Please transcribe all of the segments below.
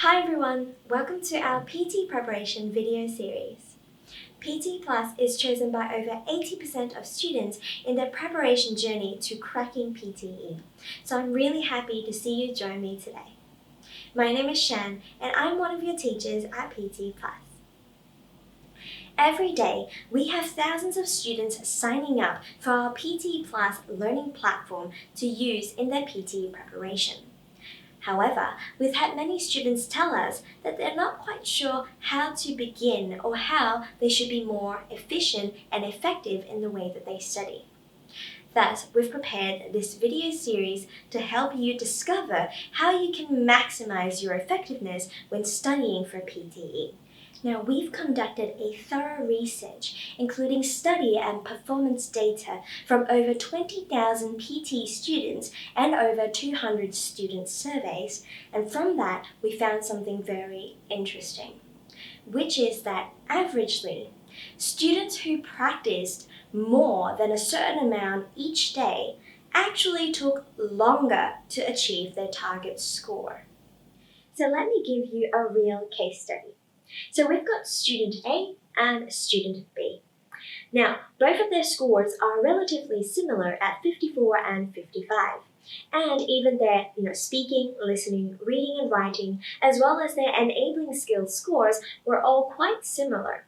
Hi everyone, welcome to our PT preparation video series. PT Plus is chosen by over 80% of students in their preparation journey to cracking PTE, so I'm really happy to see you join me today. My name is Shan and I'm one of your teachers at PT Plus. Every day, we have thousands of students signing up for our PT Plus learning platform to use in their PTE preparation. However, we've had many students tell us that they're not quite sure how to begin or how they should be more efficient and effective in the way that they study. Thus, we've prepared this video series to help you discover how you can maximize your effectiveness when studying for PTE. Now, we've conducted a thorough research, including study and performance data from over 20,000 PT students and over 200 student surveys, and from that, we found something very interesting, which is that averagely, students who practiced more than a certain amount each day actually took longer to achieve their target score. So let me give you a real case study. So we've got student A and student B. Now, both of their scores are relatively similar at 54 and 55. And even their speaking, listening, reading and writing, as well as their enabling skills scores were all quite similar.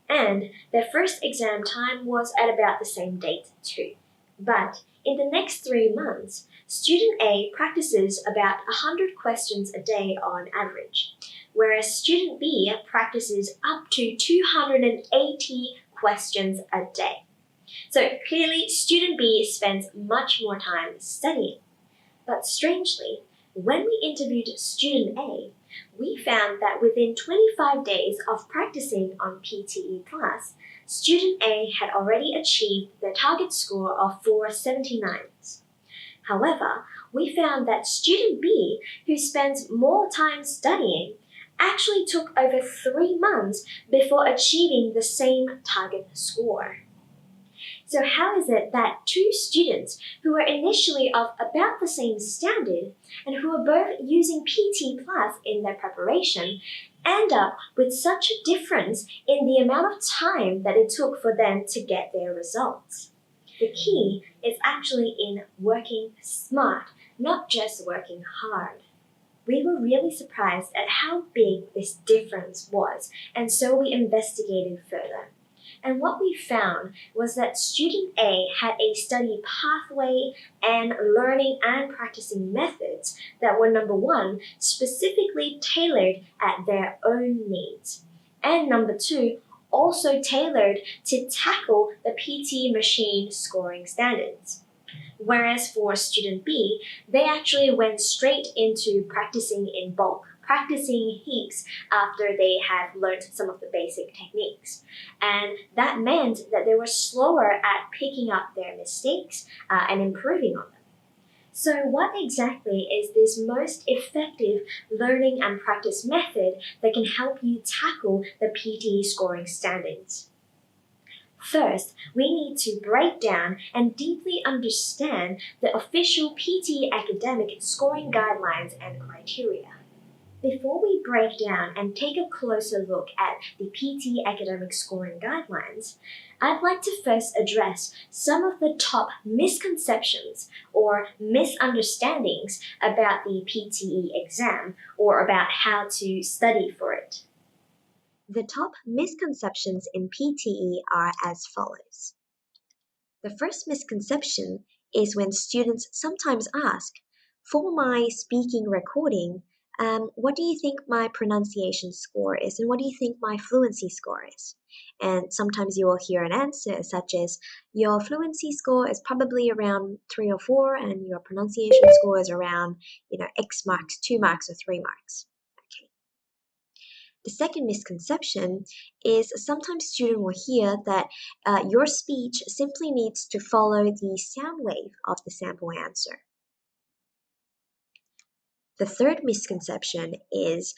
And their first exam time was at about the same date too. But in the next 3 months, student A practices about 100 questions a day on average, whereas student B practices up to 280 questions a day. So clearly, student B spends much more time studying. But strangely, when we interviewed student A, we found that within 25 days of practicing on PTE Plus, student A had already achieved their target score of 479s. However, we found that student B, who spends more time studying, actually took over 3 months before achieving the same target score. So how is it that two students who were initially of about the same standard and who were both using PT Plus in their preparation end up with such a difference in the amount of time that it took for them to get their results? The key is actually in working smart, not just working hard. We were really surprised at how big this difference was, and so we investigated further. And what we found was that student A had a study pathway and learning and practicing methods that were, number one, specifically tailored at their own needs, and number two, also tailored to tackle the PTE Machine-scoring Secrets. Whereas for student B, they actually went straight into practicing in bulk, practicing heaps after they had learned some of the basic techniques. And that meant that they were slower at picking up their mistakes and improving on them. So what exactly is this most effective learning and practice method that can help you tackle the PTE scoring standards? First, we need to break down and deeply understand the official PTE Academic Scoring Guidelines and criteria. Before we break down and take a closer look at the PTE Academic Scoring Guidelines, I'd like to first address some of the top misconceptions or misunderstandings about the PTE exam or about how to study for it. The top misconceptions in PTE are as follows. The first misconception is when students sometimes ask, for my speaking recording, what do you think my pronunciation score is and what do you think my fluency score is? And sometimes you will hear an answer such as, your fluency score is probably around 3 or 4 and your pronunciation score is around, X marks, 2 marks or 3 marks. The second misconception is sometimes students will hear that your speech simply needs to follow the sound wave of the sample answer. The third misconception is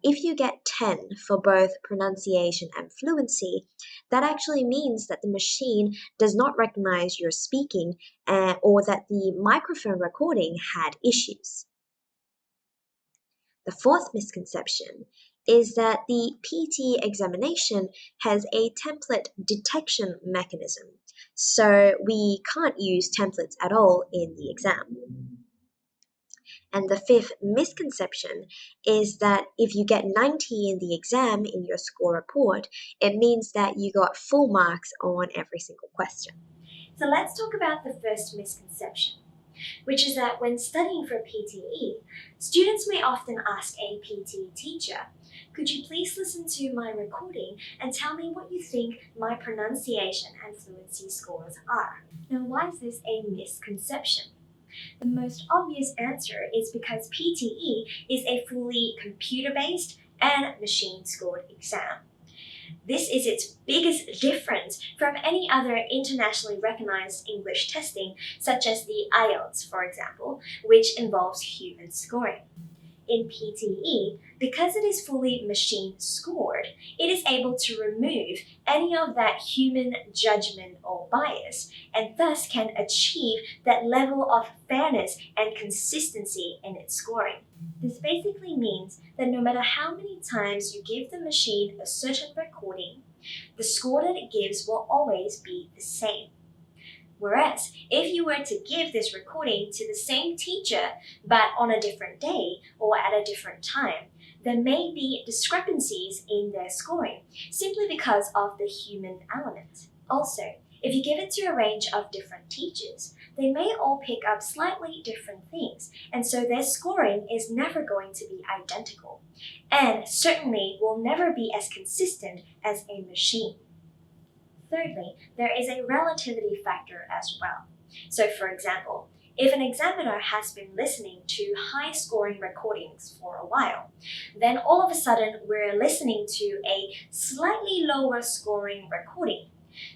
if you get 10 for both pronunciation and fluency, that actually means that the machine does not recognize your speaking or that the microphone recording had issues. The fourth misconception is that the PTE examination has a template detection mechanism, so we can't use templates at all in the exam. And the fifth misconception is that if you get 90 in the exam in your score report, it means that you got full marks on every single question. So let's talk about the first misconception, which is that when studying for PTE, students may often ask a PTE teacher, "Could you please listen to my recording and tell me what you think my pronunciation and fluency scores are?" Now, why is this a misconception? The most obvious answer is because PTE is a fully computer-based and machine-scored exam. This is its biggest difference from any other internationally recognized English testing, such as the IELTS, for example, which involves human scoring. In PTE, because it is fully machine-scored, it is able to remove any of that human judgment or bias, and thus can achieve that level of fairness and consistency in its scoring. This basically means that no matter how many times you give the machine a certain recording, the score that it gives will always be the same. Whereas, if you were to give this recording to the same teacher, but on a different day or at a different time, there may be discrepancies in their scoring, simply because of the human element. Also, if you give it to a range of different teachers, they may all pick up slightly different things, and so their scoring is never going to be identical, and certainly will never be as consistent as a machine. Thirdly, there is a relativity factor as well. So for example, if an examiner has been listening to high-scoring recordings for a while, then all of a sudden we're listening to a slightly lower-scoring recording.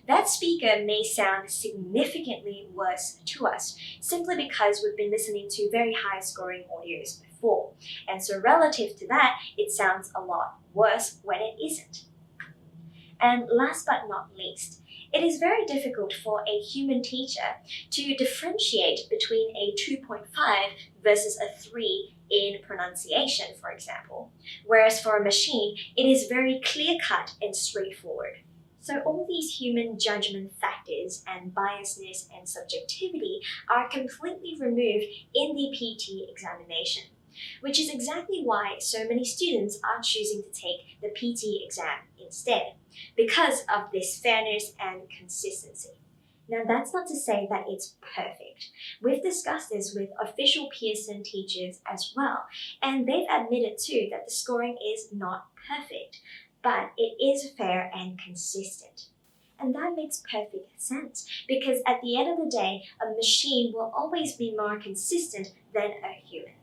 That speaker may sound significantly worse to us, simply because we've been listening to very high-scoring audios before, and so relative to that, it sounds a lot worse when it isn't. And last but not least, it is very difficult for a human teacher to differentiate between a 2.5 versus a 3 in pronunciation, for example, whereas for a machine, it is very clear-cut and straightforward. So all these human judgment factors and biasness and subjectivity are completely removed in the PTE examination, which is exactly why so many students are choosing to take the PTE exam instead, because of this fairness and consistency. Now, that's not to say that it's perfect. We've discussed this with official Pearson teachers as well, and they've admitted too that the scoring is not perfect, but it is fair and consistent. And that makes perfect sense, because at the end of the day, a machine will always be more consistent than a human.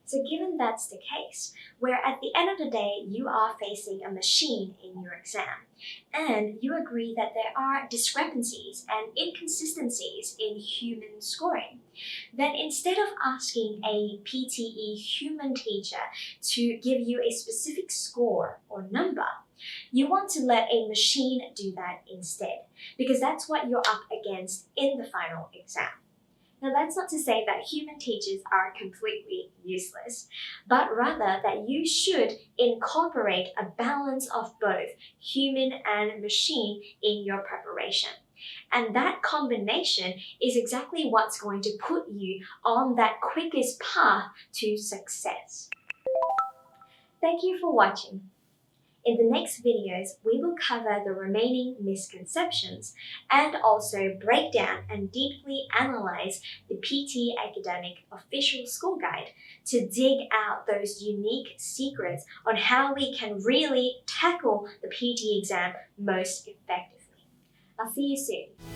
So given that's the case, where at the end of the day you are facing a machine in your exam, and you agree that there are discrepancies and inconsistencies in human scoring, then instead of asking a PTE human teacher to give you a specific score or number, you want to let a machine do that instead, because that's what you're up against in the final exam. Now, that's not to say that human teachers are completely useless, but rather that you should incorporate a balance of both human and machine in your preparation. And that combination is exactly what's going to put you on that quickest path to success. Thank you for watching. In the next videos, we will cover the remaining misconceptions and also break down and deeply analyze the PTE Academic Official School Guide to dig out those unique secrets on how we can really tackle the PTE exam most effectively. I'll see you soon.